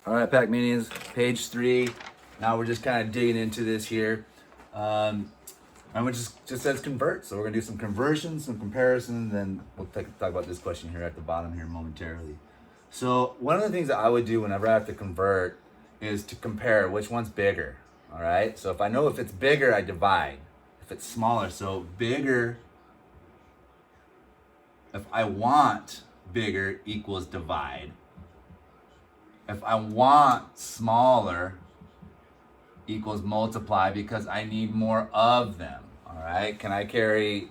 All right, Pack Minions, page 3. Now we're just kind of digging into this here. And it just says convert. So we're gonna do some conversions, some comparisons, and we'll talk about this question here at the bottom here momentarily. So one of the things that I would do whenever I have to convert is to compare which one's bigger. All right. So if I know if it's bigger, I divide. If it's smaller, so bigger. If I want bigger equals divide. If I want smaller equals multiply because I need more of them. All right. Can I carry,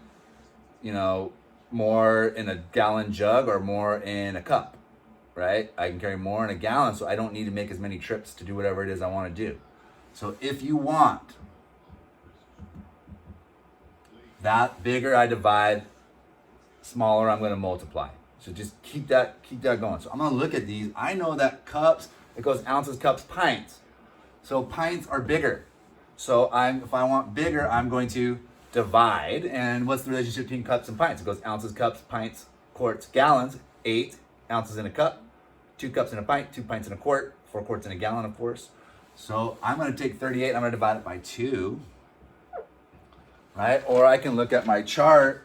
more in a gallon jug or more in a cup? Right? I can carry more in a gallon, so I don't need to make as many trips to do whatever it is I want to do. So if you want that bigger, I divide, smaller, I'm going to multiply. So just keep that going. So I'm going to look at these. I know that cups, it goes ounces, cups, pints. So pints are bigger. So if I want bigger, I'm going to divide. And what's the relationship between cups and pints? It goes ounces, cups, pints, quarts, gallons. 8 ounces in a cup, 2 cups in a pint, 2 pints in a quart, 4 quarts in a gallon, of course. So I'm going to take 38, I'm going to divide it by 2. Right? Or I can look at my chart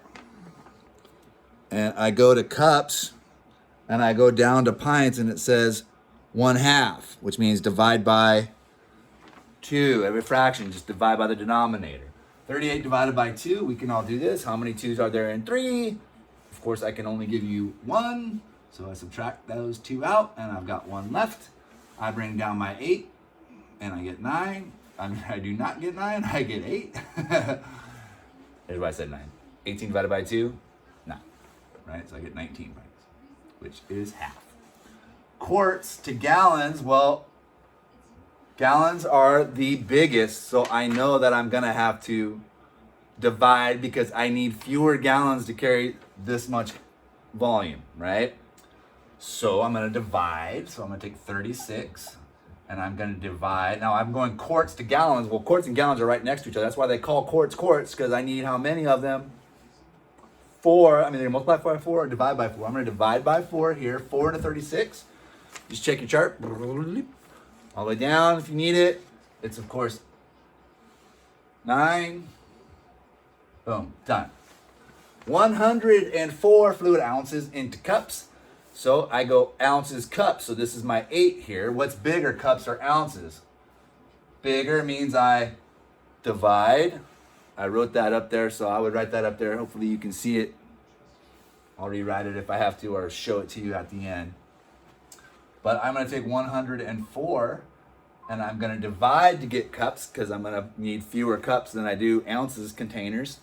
and I go to cups and I go down to pints and it says 1/2, which means divide by 2. Every fraction, just divide by the denominator. 38 divided by 2, we can all do this. How many 2's are there in 3? Of course, I can only give you 1. So I subtract those 2 out and I've got 1 left. I bring down my 8 and I get 9. I do not get 9, I get 8. Here's why I said 9. 18 divided by 2, 9. Right? So I get 19 pints, which is half. Quarts to gallons, well, gallons are the biggest, so I know that I'm going to have to divide because I need fewer gallons to carry this much volume, right? So I'm going to divide. So I'm going to take 36 and I'm going to divide. Now I'm going quarts to gallons. Well, quarts and gallons are right next to each other. That's why they call quarts quarts, because I need how many of them? 4. I mean, they're going to multiply by 4 or divide by 4. I'm going to divide by 4 here. 4 into 36. Just check your chart. All the way down if you need it. It's, of course, 9. Boom. Done. 104 fluid ounces into cups. So I go ounces, cups. So this is my 8 here. What's bigger, cups or ounces? Bigger means I divide. I wrote that up there, so I would write that up there. Hopefully you can see it. I'll rewrite it if I have to or show it to you at the end. But I'm going to take 104 and I'm going to divide to get cups because I'm going to need fewer cups than I do ounces, containers.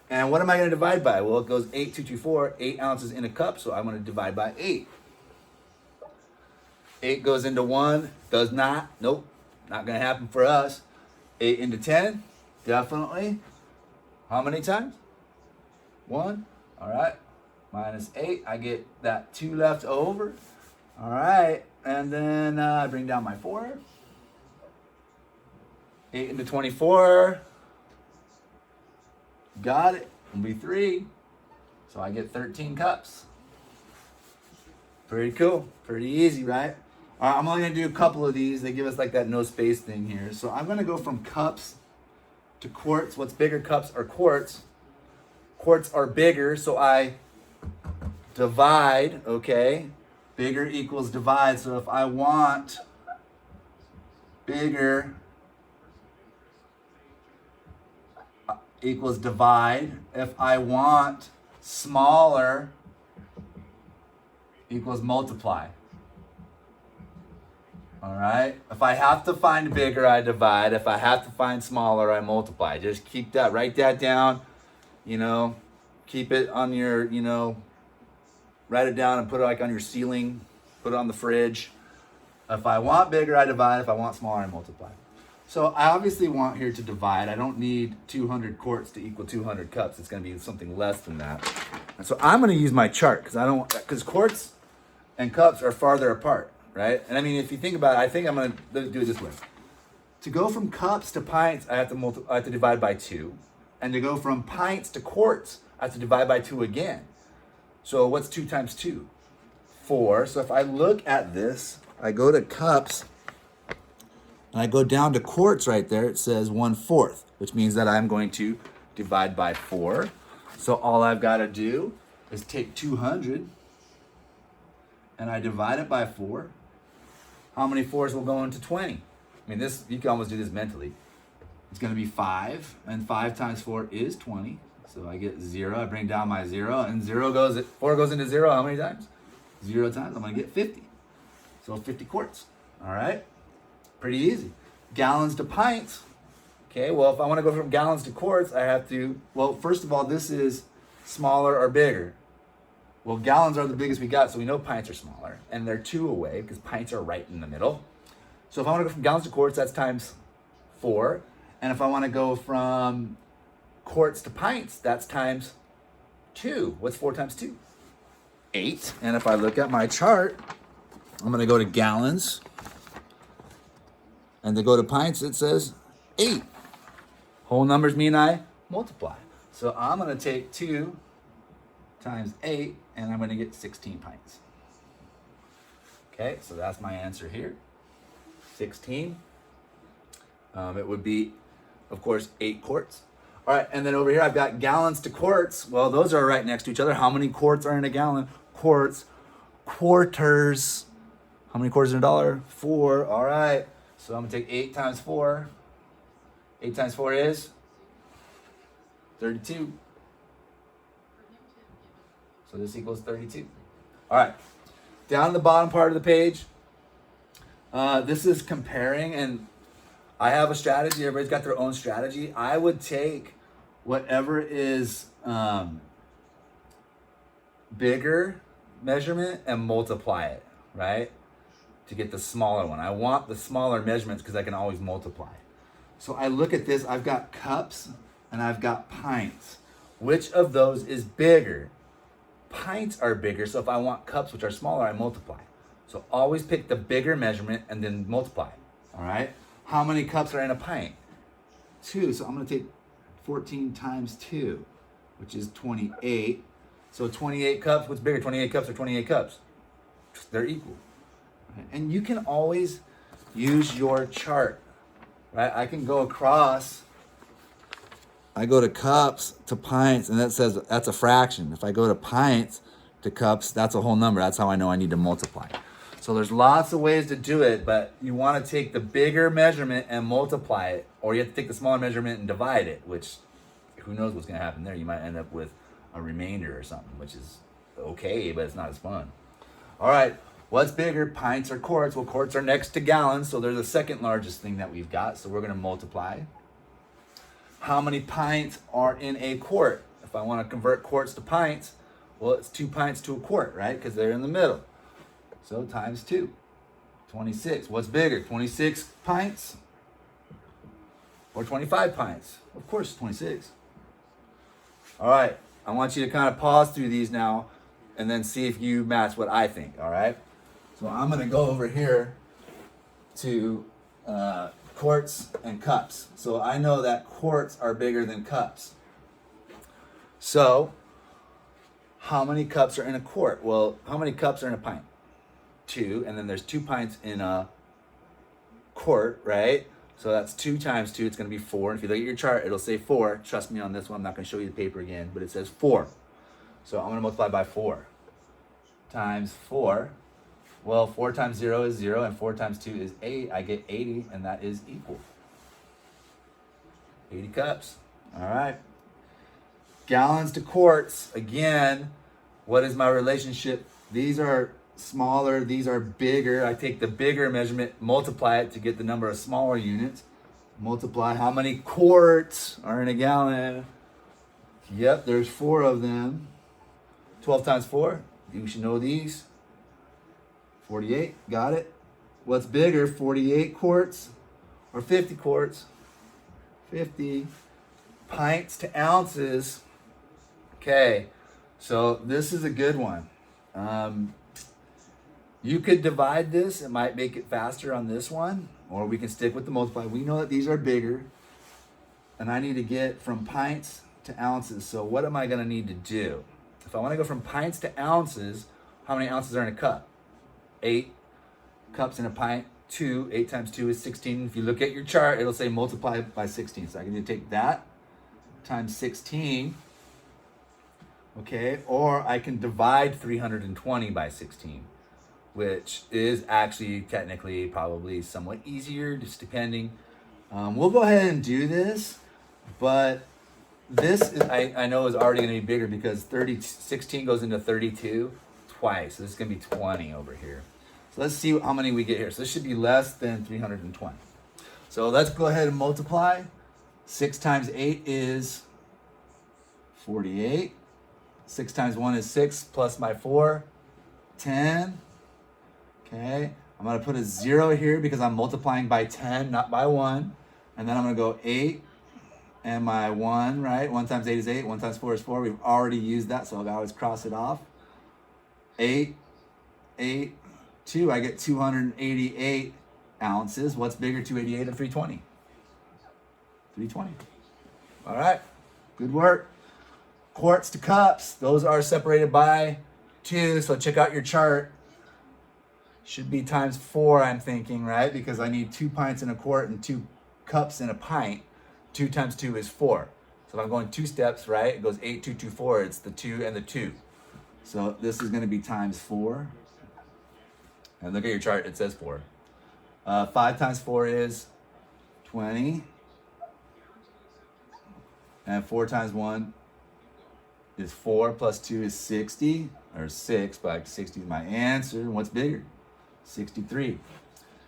And what am I going to divide by? Well, it goes 8, 2, 2, 4, 8 ounces in a cup, so I'm going to divide by 8. 8 goes into 1, does not. Nope, not going to happen for us. 8 into 10, definitely. How many times? 1. All right. Minus 8. I get that 2 left over. All right. And then I bring down my 4. 8 into 24. Got it. It'll be 3. So I get 13 cups. Pretty cool. Pretty easy, right? All right, I'm only going to do a couple of these. They give us like that no space thing here. So I'm going to go from cups to quarts. What's bigger, cups or quarts? Quarts are bigger, so I divide, okay? Bigger equals divide. So if I want bigger equals divide. If I want smaller equals multiply. All right. If I have to find bigger, I divide. If I have to find smaller, I multiply. Just keep that, write that down, keep it on your, write it down and put it like on your ceiling, put it on the fridge. If I want bigger, I divide. If I want smaller, I multiply. So I obviously want here to divide. I don't need 200 quarts to equal 200 cups. It's going to be something less than that. And so I'm going to use my chart because quarts and cups are farther apart, right? And I mean, if you think about it, I think I'm going to do it this way. To go from cups to pints, I have to divide by 2. And to go from pints to quarts, I have to divide by 2 again. So what's 2 times 2? 4. So if I look at this, I go to cups And I go down to quarts right there, it says 1/4, which means that I'm going to divide by 4. So all I've got to do is take 200 and I divide it by 4. How many 4s will go into 20? I mean, this, you can almost do this mentally. It's going to be 5, and 5 times 4 is 20. So I get 0. I bring down my 0, and 4 goes into 0 how many times? 0 times. I'm going to get 50. So 50 quarts. All right? Pretty easy. Gallons to pints. Okay, well, if I want to go from gallons to quarts, I have to, well, first of all, this is smaller or bigger. Well, gallons are the biggest we got, so we know pints are smaller. And they're 2 away, because pints are right in the middle. So if I want to go from gallons to quarts, that's times 4. And if I want to go from quarts to pints, that's times 2. What's 4 times 2? 8. And if I look at my chart, I'm going to go to gallons. And to go to pints, it says 8. Whole numbers mean I multiply. So I'm going to take 2 times 8, and I'm going to get 16 pints. Okay, so that's my answer here. 16. It would be, of course, 8 quarts. All right, and then over here I've got gallons to quarts. Well, those are right next to each other. How many quarts are in a gallon? Quarts. Quarters. How many quarters in a dollar? 4. All right. So I'm going to take 8 times 4. 8 times 4 is 32. So this equals 32. All right. Down the bottom part of the page, this is comparing, and I have a strategy. Everybody's got their own strategy. I would take whatever is bigger measurement and multiply it, right? To get the smaller one. I want the smaller measurements because I can always multiply. So I look at this, I've got cups and I've got pints. Which of those is bigger? Pints are bigger, so if I want cups which are smaller, I multiply. So always pick the bigger measurement and then multiply, all right? How many cups are in a pint? 2, so I'm gonna take 14 times 2, which is 28. So 28 cups, what's bigger, 28 cups or 28 cups? They're equal. And you can always use your chart, right? I can go across, I go to cups to pints, and that says that's a fraction. If I go to pints to cups, that's a whole number. That's how I know I need to multiply. So there's lots of ways to do it, but you want to take the bigger measurement and multiply it, or you have to take the smaller measurement and divide it, which who knows what's going to happen there. You might end up with a remainder or something, which is okay, but it's not as fun. All right. What's bigger, pints or quarts? Well, quarts are next to gallons, so they're the second largest thing that we've got, so we're going to multiply. How many pints are in a quart? If I want to convert quarts to pints, well, it's 2 pints to a quart, right? Because they're in the middle. So times 2, 26. What's bigger, 26 pints or 25 pints? Of course, 26. All right, I want you to kind of pause through these now and then see if you match what I think, all right? So I'm going to go over here to quarts and cups. So I know that quarts are bigger than cups. So how many cups are in a quart? Well, how many cups are in a pint? 2, and then there's 2 pints in a quart, right? So that's 2 times 2, it's going to be 4. And if you look at your chart, it'll say 4. Trust me on this one, I'm not going to show you the paper again, but it says 4. So I'm going to multiply by 4 times 4. Well, 4 times 0 is 0, and 4 times 2 is 8. I get 80, and that is equal. 80 cups. All right. Gallons to quarts. Again, what is my relationship? These are smaller, these are bigger. I take the bigger measurement, multiply it to get the number of smaller units. Multiply how many quarts are in a gallon. Yep, there's 4 of them. 12 times 4, you should know these. 48, got it. What's bigger, 48 quarts or 50 quarts? 50 pints to ounces. Okay, so this is a good one. You could divide this, it might make it faster on this one, or we can stick with the multiply. We know that these are bigger, and I need to get from pints to ounces. So what am I gonna need to do? If I wanna go from pints to ounces, how many ounces are in a cup? 8 cups in a pint 2. 8 times 2 is 16. If you look at your chart, it'll say multiply by 16. So I can either take that times 16, okay, or I can divide 320 by 16, which is actually technically probably somewhat easier, just depending. We'll go ahead and do this, but this is, I know is already going to be bigger because 16 goes into 32 twice. So this is going to be 20 over here. So let's see how many we get here. So this should be less than 320. So let's go ahead and multiply. 6 times 8 is 48. 6 times 1 is 6 plus my 4, 10. Okay, I'm going to put a 0 here because I'm multiplying by 10, not by 1. And then I'm going to go 8 and my 1, right? 1 times 8 is 8. 1 times 4 is 4. We've already used that, so I'll always cross it off. 8, 8, 2. I get 288 ounces. What's bigger, 288 or 320? 320. All right, good work. Quarts to cups, those are separated by 2, so check out your chart. Should be times 4, I'm thinking, right? Because I need 2 pints in a quart and 2 cups in a pint. 2 times 2 is 4. So if I'm going 2 steps, right, it goes 8, 2, 2, 4. It's the 2 and the 2. So this is going to be times 4. And look at your chart, it says 4. 5 times 4 is 20. And 4 times 1 is 4 plus 2 is 60, or 6, but 60 is my answer. And what's bigger? 63.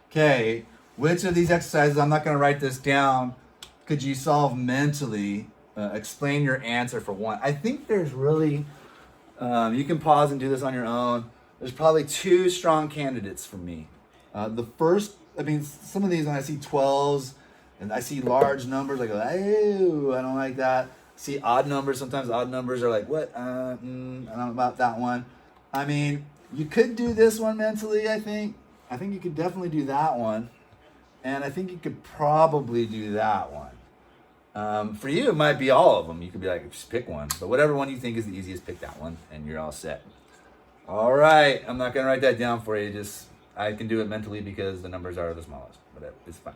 Okay, which of these exercises, I'm not going to write this down, could you solve mentally? Explain your answer for one. I think there's really, you can pause and do this on your own. There's probably 2 strong candidates for me. The first, I mean, some of these when I see 12s and I see large numbers, I go, oh, I don't like that. See odd numbers, sometimes odd numbers are like, what? I don't know about that one. I mean, you could do this one mentally, I think. I think you could definitely do that one. And I think you could probably do that one. For you, it might be all of them. You could be like, just pick one. But whatever one you think is the easiest, pick that one, and you're all set. All right, I'm not going to write that down for you. Just I can do it mentally because the numbers are the smallest. But it's fine.